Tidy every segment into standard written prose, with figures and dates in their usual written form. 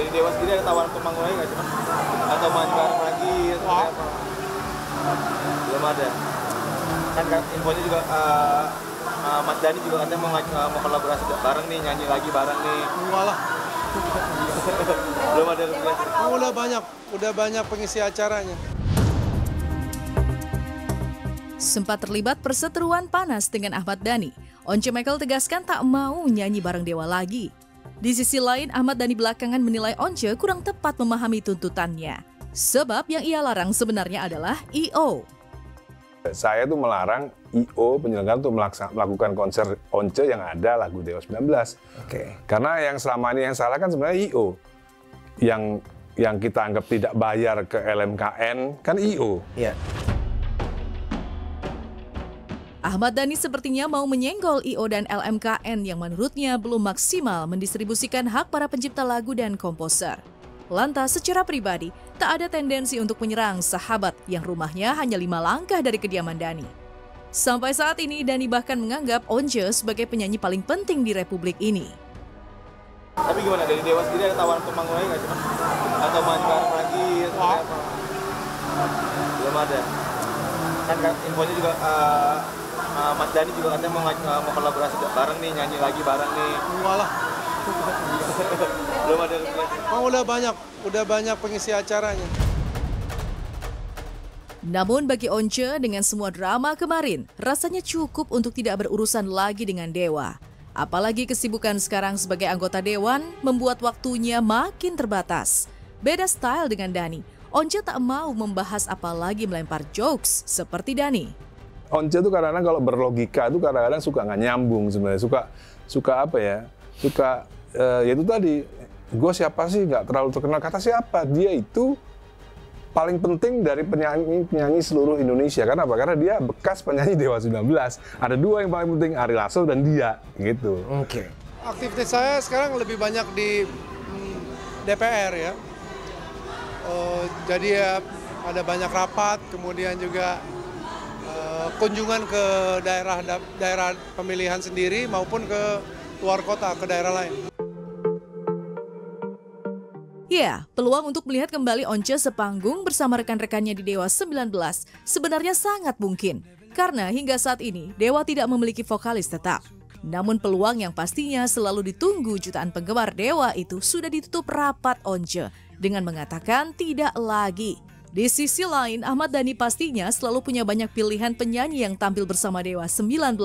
dari Dewa sendiri ada tawaran untuk manggung lagi nggak sih, Mas? Atau main bareng lagi atau apa? Belum ada. Kan infonya juga Mas Dhani juga katanya mau kolaborasi bareng nih, nyanyi lagi bareng nih. Enggak lah. Belum ada rekomendasi. Oh, udah banyak pengisi acaranya. Sempat terlibat perseteruan panas dengan Ahmad Dhani. Once Michael tegaskan tak mau nyanyi bareng Dewa lagi. Di sisi lain, Ahmad Dhani belakangan menilai Once kurang tepat memahami tuntutannya. Sebab yang ia larang sebenarnya adalah I.O. Saya tuh melarang I.O. penyelenggara untuk melakukan konser Once yang ada lagu Dewa 19. Oke. Karena yang selama ini yang salah kan sebenarnya I.O. Yang kita anggap tidak bayar ke LMKN kan I.O. Iya. Ahmad Dhani sepertinya mau menyenggol I.O. dan LMKN yang menurutnya belum maksimal mendistribusikan hak para pencipta lagu dan komposer. Lantas secara pribadi, tak ada tendensi untuk menyerang sahabat yang rumahnya hanya 5 langkah dari kediaman Dhani. Sampai saat ini, Dhani bahkan menganggap Once sebagai penyanyi paling penting di republik ini. Tapi gimana, dari Dewa sendiri ada tawaran untuk manggung lagi nggak sih, Mas? Atau main bareng lagi atau apa? Belum ada. Kan infonya juga Mas Dhani juga katanya mau kolaborasi bareng nih, nyanyi lagi bareng nih. Enggak lah. Belum ada rekomendasi. Oh, udah banyak pengisi acaranya. Namun bagi Once dengan semua drama kemarin, rasanya cukup untuk tidak berurusan lagi dengan Dewa. Apalagi kesibukan sekarang sebagai anggota Dewan membuat waktunya makin terbatas. Beda style dengan Dhani, Once tak mau membahas apalagi melempar jokes seperti Dhani. Once tuh kadang-kadang kalau berlogika tuh kadang-kadang suka nggak nyambung sebenarnya, suka apa ya, ya itu tadi, gue siapa sih nggak terlalu terkenal, kata siapa, dia itu paling penting dari penyanyi seluruh Indonesia. Karena apa? Karena dia bekas penyanyi Dewa 19. Ada 2 yang paling penting, Ari Lasso dan dia, gitu. Oke. Aktivitas saya sekarang lebih banyak di DPR ya. Jadi ya ada banyak rapat, kemudian juga kunjungan ke daerah pemilihan sendiri maupun ke luar kota, ke daerah lain. Ya, peluang untuk melihat kembali Once sepanggung bersama rekan-rekannya di Dewa 19 sebenarnya sangat mungkin. Karena hingga saat ini, Dewa tidak memiliki vokalis tetap. Namun peluang yang pastinya selalu ditunggu jutaan penggemar Dewa itu sudah ditutup rapat Once dengan mengatakan tidak lagi. Di sisi lain, Ahmad Dhani pastinya selalu punya banyak pilihan penyanyi yang tampil bersama Dewa 19.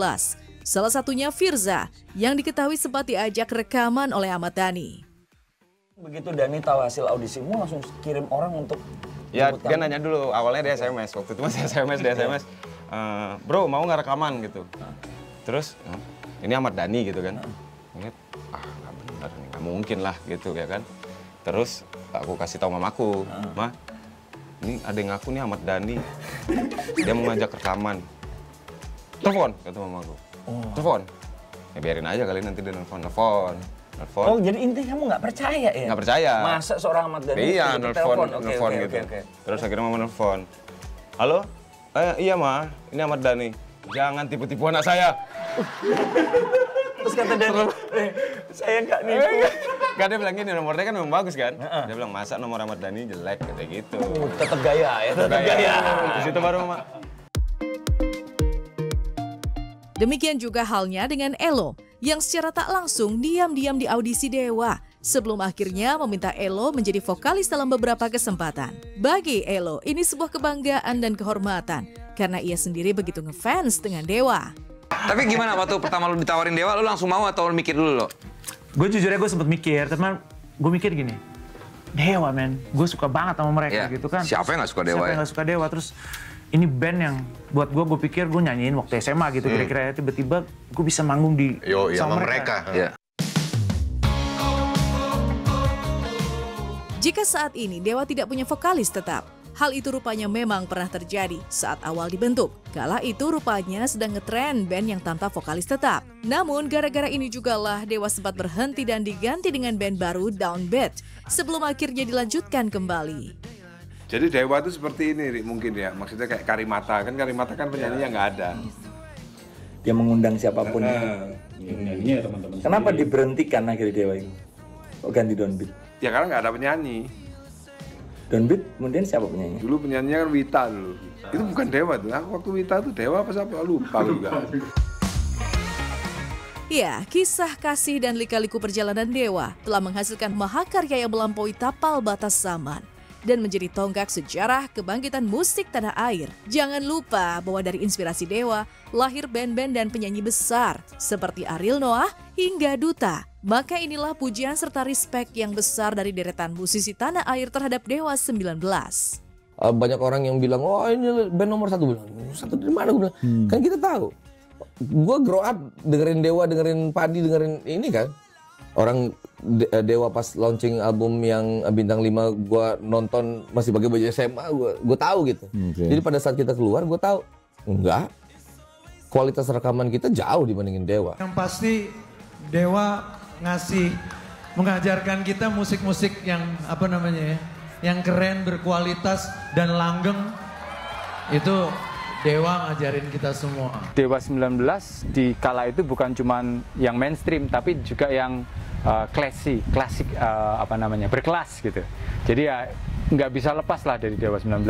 Salah satunya Firza, yang diketahui sempat diajak rekaman oleh Ahmad Dhani. Begitu Dhani tahu hasil audisimu langsung kirim orang untuk... Ya, dia nanya dulu, awalnya dia SMS, waktu itu masih SMS, dia SMS. Bro, mau nggak rekaman gitu. Terus, ini Ahmad Dhani gitu kan. Ngeliat, nggak benar, nggak mungkin lah gitu ya kan. Terus aku kasih tahu mamaku, Ma, ini ada yang ngaku nih Ahmad Dhani, dia mau ngajak rekaman. Telepon, kata mamaku. Telepon. Ya biarin aja kali nanti dia nelfon. Oh, jadi intinya kamu nggak percaya ya? Nggak percaya. Masa seorang Ahmad Dhani iya, nelfon gitu. Oke. Terus akhirnya mama nelfon. Halo? Iya Ma, ini Ahmad Dhani. Jangan tipu-tipu anak saya. Terus kata Dhani, saya nggak nipu. Kan dia bilang gini, nomornya kan memang bagus kan? Dia bilang, masa nomor Ahmad Dhani jelek, kayak gitu. Tetap gaya ya, tetap gaya. Di situ baru Mama. Demikian juga halnya dengan Elo, yang secara tak langsung diam-diam di audisi Dewa, sebelum akhirnya meminta Elo menjadi vokalis dalam beberapa kesempatan. Bagi Elo, ini sebuah kebanggaan dan kehormatan, karena ia sendiri begitu ngefans dengan Dewa. Tapi gimana waktu pertama lu ditawarin Dewa, lu langsung mau atau lu mikir dulu lo? Gue jujur aja gue sempet mikir, teman gue mikir gini, Dewa men, gue suka banget sama mereka gitu kan. Siapa yang gak suka Dewa? Siapa yang gak suka Dewa, terus ini band yang buat gue pikir gue nyanyiin waktu SMA gitu, kira-kira tiba-tiba gue bisa manggung di sama mereka. Iya. Jika saat ini Dewa tidak punya vokalis tetap, hal itu rupanya memang pernah terjadi saat awal dibentuk. Kala itu rupanya sedang ngetren band yang tanpa vokalis tetap. Namun gara-gara ini jugalah Dewa sempat berhenti dan diganti dengan band baru Down Bad sebelum akhirnya dilanjutkan kembali. Jadi Dewa itu seperti ini mungkin ya, maksudnya kayak Karimata kan penyanyinya nggak ada. Dia mengundang siapapun. Nyanyinya teman-teman. Kenapa diberhentikan akhirnya Dewa ini? Kok ganti Down Beat? ya karena nggak ada penyanyi. Downbeat kemudian siapa penyanyi? Dulu penyanyinya kan Wita dulu. Itu bukan Dewa tuh. Aku waktu Wita tuh Dewa apa siapa lupa juga. Ya, kisah kasih dan lika-liku perjalanan Dewa telah menghasilkan mahakarya yang melampaui tapal batas zaman dan menjadi tonggak sejarah kebangkitan musik tanah air. Jangan lupa bahwa dari inspirasi Dewa lahir band-band dan penyanyi besar seperti Ariel Noah hingga Duta. Maka inilah pujian serta respek yang besar dari deretan musisi tanah air terhadap Dewa 19. Banyak orang yang bilang, oh ini band nomor 1. Satu dari mana? Gue bilang, kan kita tahu. Gue grow up dengerin Dewa, dengerin Padi, dengerin ini kan. Orang Dewa pas launching album yang Bintang 5 gue nonton masih pakai baju SMA, gue tahu gitu. Jadi pada saat kita keluar gue tahu, enggak. Kualitas rekaman kita jauh dibandingin Dewa. Yang pasti Dewa mengajarkan kita musik-musik yang apa namanya ya, yang keren, berkualitas dan langgeng. Itu Dewa ngajarin kita semua. Dewa 19 di kala itu bukan cuma yang mainstream, tapi juga yang klasik, berkelas gitu. Jadi ya nggak bisa lepas lah dari Dewa 19.